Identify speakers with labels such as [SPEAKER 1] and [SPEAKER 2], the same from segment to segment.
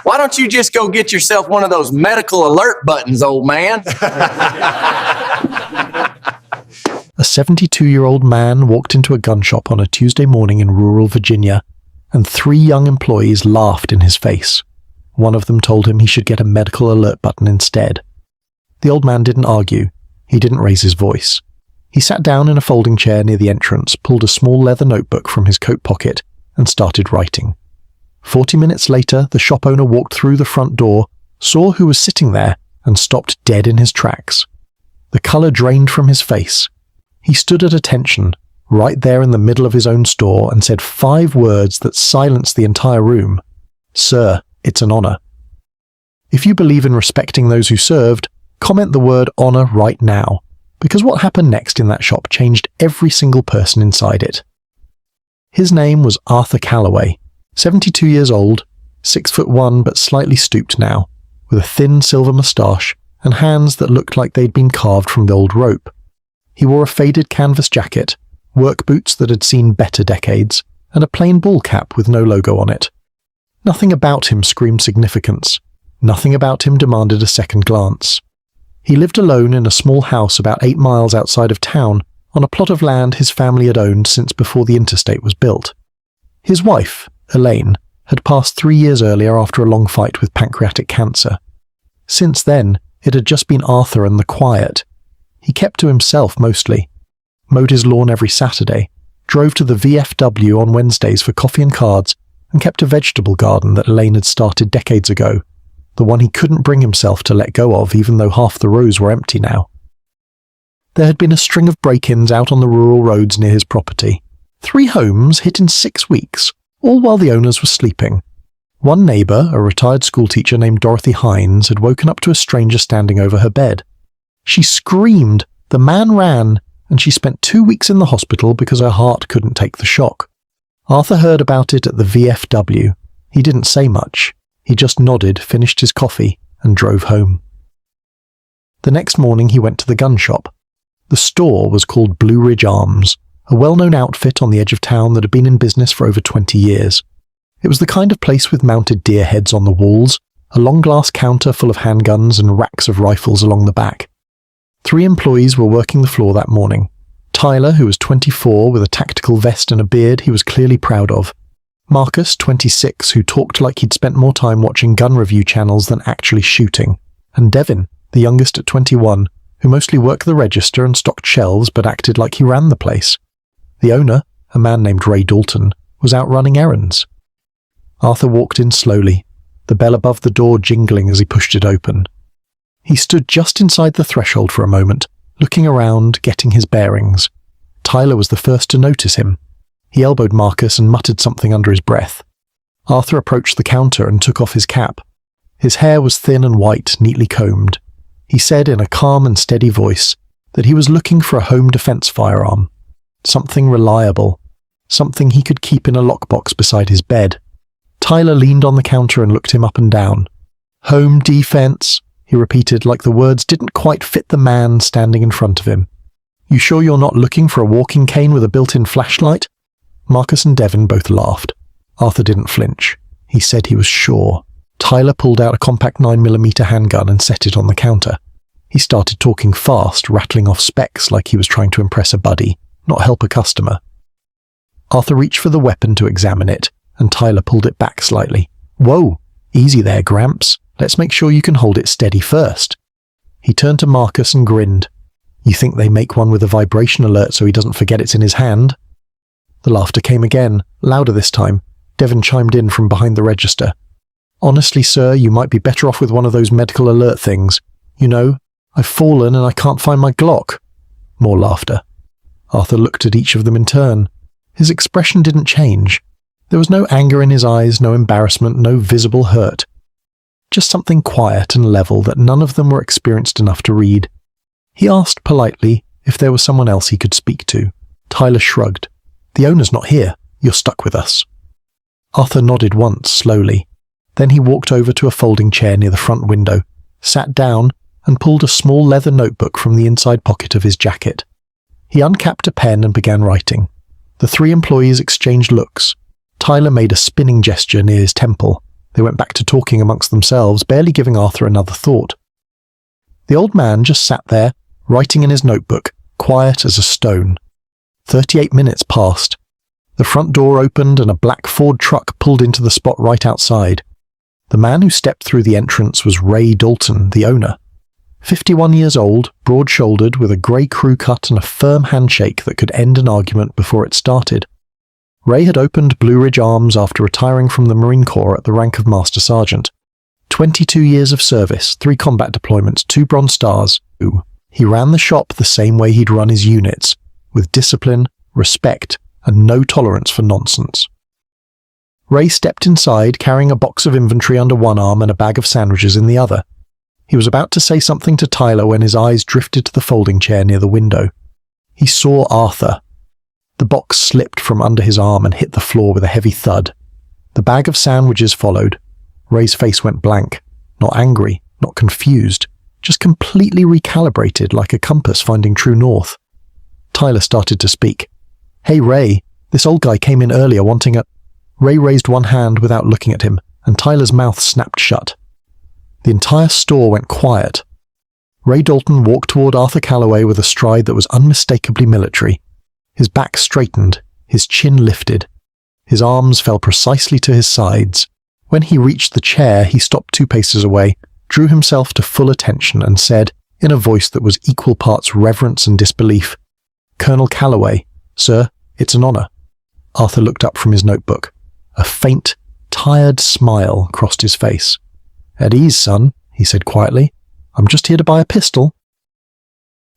[SPEAKER 1] Why don't you just go get yourself one of those medical alert buttons, old man?
[SPEAKER 2] A 72-year-old man walked into a gun shop on a Tuesday morning in rural Virginia, and 3 young employees laughed in his face. One of them told him he should get a medical alert button instead. The old man didn't argue. He didn't raise his voice. He sat down in a folding chair near the entrance, pulled a small leather notebook from his coat pocket, and started writing. 40 minutes later, the shop owner walked through the front door, saw who was sitting there, and stopped dead in his tracks. The colour drained from his face. He stood at attention, right there in the middle of his own store, and said 5 words that silenced the entire room. "Sir, it's an honour." If you believe in respecting those who served, comment the word honour right now, because what happened next in that shop changed every single person inside it. His name was Arthur Calloway, 72 years old, 6'1" but slightly stooped now, with a thin silver moustache and hands that looked like they'd been carved from the old rope. He wore a faded canvas jacket, work boots that had seen better decades, and a plain ball cap with no logo on it. Nothing about him screamed significance. Nothing about him demanded a second glance. He lived alone in a small house about 8 miles outside of town, on a plot of land his family had owned since before the interstate was built. His wife, Elaine, had passed 3 years earlier after a long fight with pancreatic cancer. Since then, it had just been Arthur and the quiet. He kept to himself mostly, mowed his lawn every Saturday, drove to the VFW on Wednesdays for coffee and cards, and kept a vegetable garden that Elaine had started decades ago, the one he couldn't bring himself to let go of even though half the rows were empty now. There had been a string of break-ins out on the rural roads near his property. 3 homes hit in 6 weeks, all while the owners were sleeping. One neighbour, a retired schoolteacher named Dorothy Hines, had woken up to a stranger standing over her bed. She screamed, the man ran, and she spent 2 weeks in the hospital because her heart couldn't take the shock. Arthur heard about it at the VFW. He didn't say much. He just nodded, finished his coffee, and drove home. The next morning he went to the gun shop. The store was called Blue Ridge Arms, a well-known outfit on the edge of town that had been in business for over 20 years. It was the kind of place with mounted deer heads on the walls, a long glass counter full of handguns and racks of rifles along the back. 3 employees were working the floor that morning. Tyler, who was 24 with a tactical vest and a beard he was clearly proud of. Marcus, 26, who talked like he'd spent more time watching gun review channels than actually shooting. And Devin, the youngest at 21, who mostly worked the register and stocked shelves but acted like he ran the place. The owner, a man named Ray Dalton, was out running errands. Arthur walked in slowly, the bell above the door jingling as he pushed it open. He stood just inside the threshold for a moment, looking around, getting his bearings. Tyler was the first to notice him. He elbowed Marcus and muttered something under his breath. Arthur approached the counter and took off his cap. His hair was thin and white, neatly combed. He said in a calm and steady voice that he was looking for a home defense firearm. Something reliable. Something he could keep in a lockbox beside his bed. Tyler leaned on the counter and looked him up and down. Home defense, he repeated like the words didn't quite fit the man standing in front of him. You sure you're not looking for a walking cane with a built-in flashlight? Marcus and Devin both laughed. Arthur didn't flinch. He said he was sure. Tyler pulled out a compact 9mm handgun and set it on the counter. He started talking fast, rattling off specs like he was trying to impress a buddy, not help a customer. Arthur reached for the weapon to examine it, and Tyler pulled it back slightly. Whoa, easy there, Gramps. Let's make sure you can hold it steady first. He turned to Marcus and grinned. You think they make one with a vibration alert so he doesn't forget it's in his hand? The laughter came again, louder this time. Devin chimed in from behind the register. Honestly, sir, you might be better off with one of those medical alert things. You know, I've fallen and I can't find my Glock. More laughter. Arthur looked at each of them in turn. His expression didn't change. There was no anger in his eyes, no embarrassment, no visible hurt. Just something quiet and level that none of them were experienced enough to read. He asked politely if there was someone else he could speak to. Tyler shrugged. The owner's not here. You're stuck with us. Arthur nodded once, slowly. Then he walked over to a folding chair near the front window, sat down, and pulled a small leather notebook from the inside pocket of his jacket. He uncapped a pen and began writing. The 3 employees exchanged looks. Tyler made a spinning gesture near his temple. They went back to talking amongst themselves, barely giving Arthur another thought. The old man just sat there, writing in his notebook, quiet as a stone. 38 minutes passed. The front door opened and a black Ford truck pulled into the spot right outside. The man who stepped through the entrance was Ray Dalton, the owner. 51 years old, broad-shouldered, with a grey crew cut and a firm handshake that could end an argument before it started. Ray had opened Blue Ridge Arms after retiring from the Marine Corps at the rank of Master Sergeant. 22 years of service, 3 combat deployments, 2 Bronze Stars. He ran the shop the same way he'd run his units, with discipline, respect, and no tolerance for nonsense. Ray stepped inside, carrying a box of inventory under one arm and a bag of sandwiches in the other. He was about to say something to Tyler when his eyes drifted to the folding chair near the window. He saw Arthur. The box slipped from under his arm and hit the floor with a heavy thud. The bag of sandwiches followed. Ray's face went blank, not angry, not confused, just completely recalibrated like a compass finding true north. Tyler started to speak. "Hey Ray, this old guy came in earlier wanting a..." Ray raised one hand without looking at him, and Tyler's mouth snapped shut. The entire store went quiet. Ray Dalton walked toward Arthur Calloway with a stride that was unmistakably military. His back straightened, his chin lifted. His arms fell precisely to his sides. When he reached the chair, he stopped 2 paces away, drew himself to full attention, and said, in a voice that was equal parts reverence and disbelief, "Colonel Calloway, sir, it's an honor." Arthur looked up from his notebook. A faint, tired smile crossed his face. "At ease, son," he said quietly. "I'm just here to buy a pistol."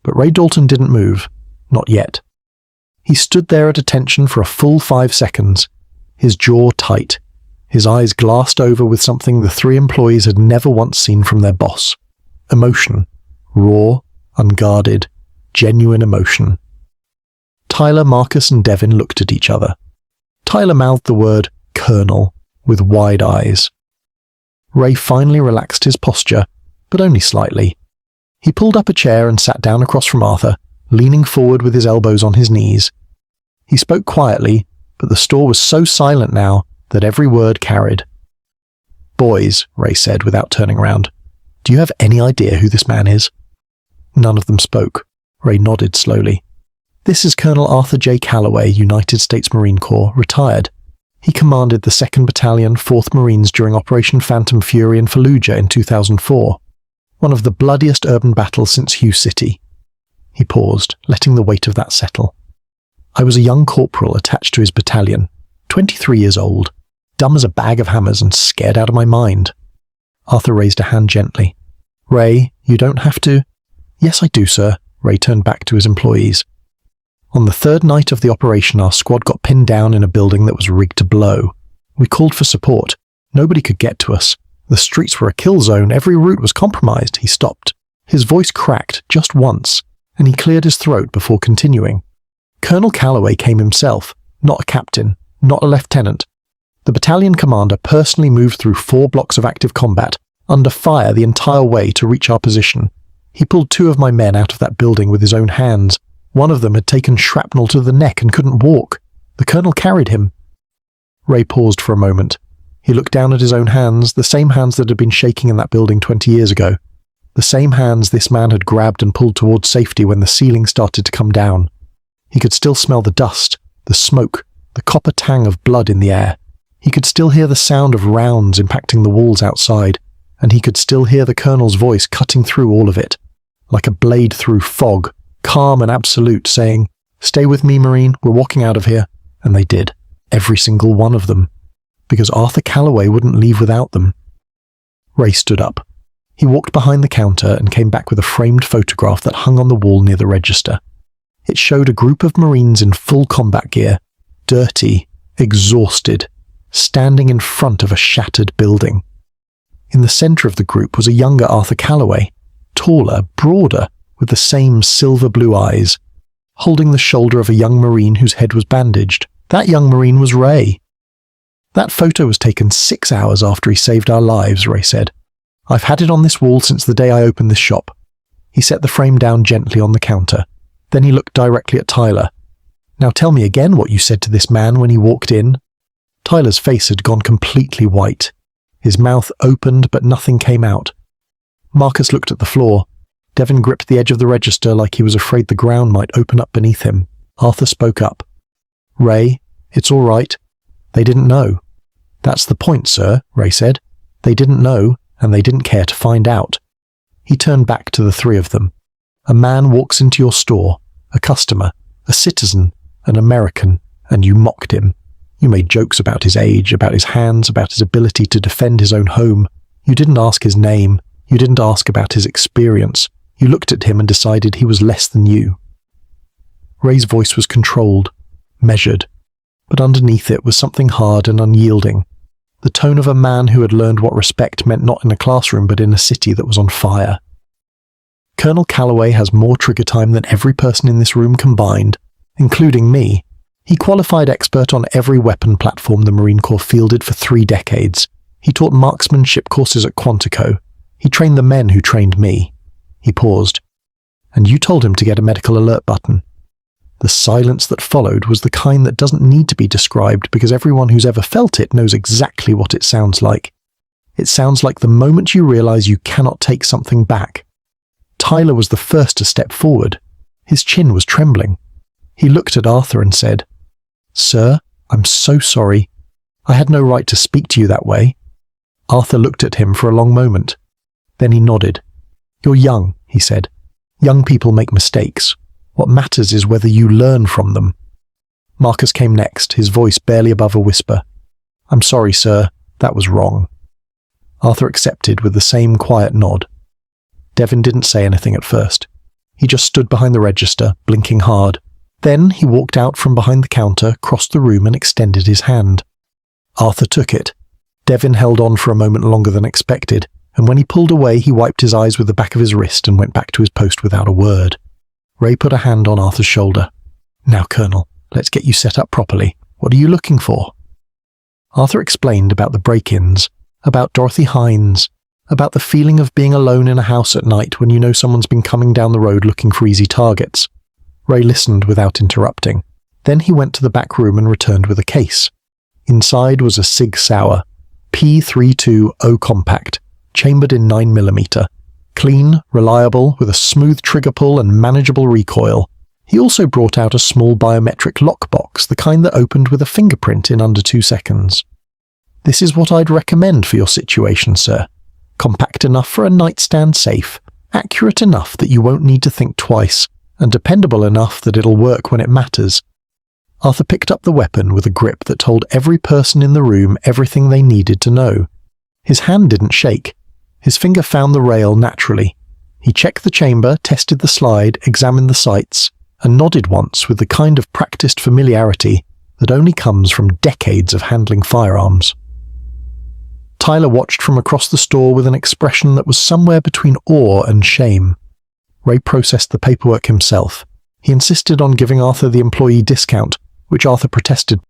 [SPEAKER 2] But Ray Dalton didn't move. Not yet. He stood there at attention for a full 5 seconds, his jaw tight, his eyes glassed over with something the 3 employees had never once seen from their boss. Emotion. Raw, unguarded, genuine emotion. Tyler, Marcus, and Devin looked at each other. Tyler mouthed the word "Colonel" with wide eyes. Ray finally relaxed his posture, but only slightly. He pulled up a chair and sat down across from Arthur, leaning forward with his elbows on his knees. He spoke quietly, but the store was so silent now that every word carried. "Boys," Ray said without turning around, "do you have any idea who this man is?" None of them spoke. Ray nodded slowly. "This is Colonel Arthur J. Calloway, United States Marine Corps, retired. He commanded the 2nd Battalion, 4th Marines during Operation Phantom Fury in Fallujah in 2004, one of the bloodiest urban battles since Hugh City." He paused, letting the weight of that settle. "I was a young corporal attached to his battalion, 23 years old, dumb as a bag of hammers and scared out of my mind." Arthur raised a hand gently. "Ray, you don't have to..." "Yes, I do, sir," Ray turned back to his employees. "On the 3rd night of the operation, our squad got pinned down in a building that was rigged to blow. We called for support. Nobody could get to us. The streets were a kill zone. Every route was compromised." He stopped. His voice cracked just once, and he cleared his throat before continuing. "Colonel Calloway came himself, not a captain, not a lieutenant. The battalion commander personally moved through 4 blocks of active combat, under fire the entire way to reach our position. He pulled 2 of my men out of that building with his own hands. One of them had taken shrapnel to the neck and couldn't walk. The colonel carried him." Ray paused for a moment. He looked down at his own hands, the same hands that had been shaking in that building 20 years ago. The same hands this man had grabbed and pulled towards safety when the ceiling started to come down. He could still smell the dust, the smoke, the copper tang of blood in the air. He could still hear the sound of rounds impacting the walls outside, and he could still hear the colonel's voice cutting through all of it, like a blade through fog, calm and absolute, saying, "Stay with me, Marine, we're walking out of here." And they did, every single one of them, because Arthur Calloway wouldn't leave without them. Ray stood up. He walked behind the counter and came back with a framed photograph that hung on the wall near the register. It showed a group of Marines in full combat gear, dirty, exhausted, standing in front of a shattered building. In the center of the group was a younger Arthur Calloway, taller, broader, with the same silver-blue eyes, holding the shoulder of a young Marine whose head was bandaged. That young Marine was Ray. "That photo was taken 6 hours after he saved our lives," Ray said. "I've had it on this wall since the day I opened this shop." He set the frame down gently on the counter. Then he looked directly at Tyler. "Now tell me again what you said to this man when he walked in." Tyler's face had gone completely white. His mouth opened, but nothing came out. Marcus looked at the floor. Devin gripped the edge of the register like he was afraid the ground might open up beneath him. Arthur spoke up. "Ray, it's all right. They didn't know." "That's the point, sir," Ray said. "They didn't know, and they didn't care to find out." He turned back to the three of them. "A man walks into your store, a customer, a citizen, an American, and you mocked him. You made jokes about his age, about his hands, about his ability to defend his own home. You didn't ask his name. You didn't ask about his experience. You looked at him and decided he was less than you." Ray's voice was controlled, measured, but underneath it was something hard and unyielding. The tone of a man who had learned what respect meant not in a classroom but in a city that was on fire. "Colonel Calloway has more trigger time than every person in this room combined, including me. He qualified expert on every weapon platform the Marine Corps fielded for 3 decades. He taught marksmanship courses at Quantico. He trained the men who trained me." He paused. "And you told him to get a medical alert button." The silence that followed was the kind that doesn't need to be described because everyone who's ever felt it knows exactly what it sounds like. It sounds like the moment you realize you cannot take something back. Tyler was the first to step forward. His chin was trembling. He looked at Arthur and said, "Sir, I'm so sorry. I had no right to speak to you that way." Arthur looked at him for a long moment. Then he nodded. "You're young," he said. "Young people make mistakes. What matters is whether you learn from them." Marcus came next, his voice barely above a whisper. "I'm sorry, sir. That was wrong." Arthur accepted with the same quiet nod. Devin didn't say anything at first. He just stood behind the register, blinking hard. Then he walked out from behind the counter, crossed the room and extended his hand. Arthur took it. Devin held on for a moment longer than expected, and when he pulled away he wiped his eyes with the back of his wrist and went back to his post without a word. Ray put a hand on Arthur's shoulder. "Now, Colonel, let's get you set up properly. What are you looking for?" Arthur explained about the break-ins, about Dorothy Hines, about the feeling of being alone in a house at night when you know someone's been coming down the road looking for easy targets. Ray listened without interrupting. Then he went to the back room and returned with a case. Inside was a Sig Sauer, P32O compact, chambered in 9mm. Clean, reliable, with a smooth trigger pull and manageable recoil. He also brought out a small biometric lockbox, the kind that opened with a fingerprint in under 2 seconds. "This is what I'd recommend for your situation, sir. Compact enough for a nightstand safe, accurate enough that you won't need to think twice, and dependable enough that it'll work when it matters." Arthur picked up the weapon with a grip that told every person in the room everything they needed to know. His hand didn't shake. His finger found the rail naturally. He checked the chamber, tested the slide, examined the sights, and nodded once with the kind of practiced familiarity that only comes from decades of handling firearms. Tyler watched from across the store with an expression that was somewhere between awe and shame. Ray processed the paperwork himself. He insisted on giving Arthur the employee discount, which Arthur protested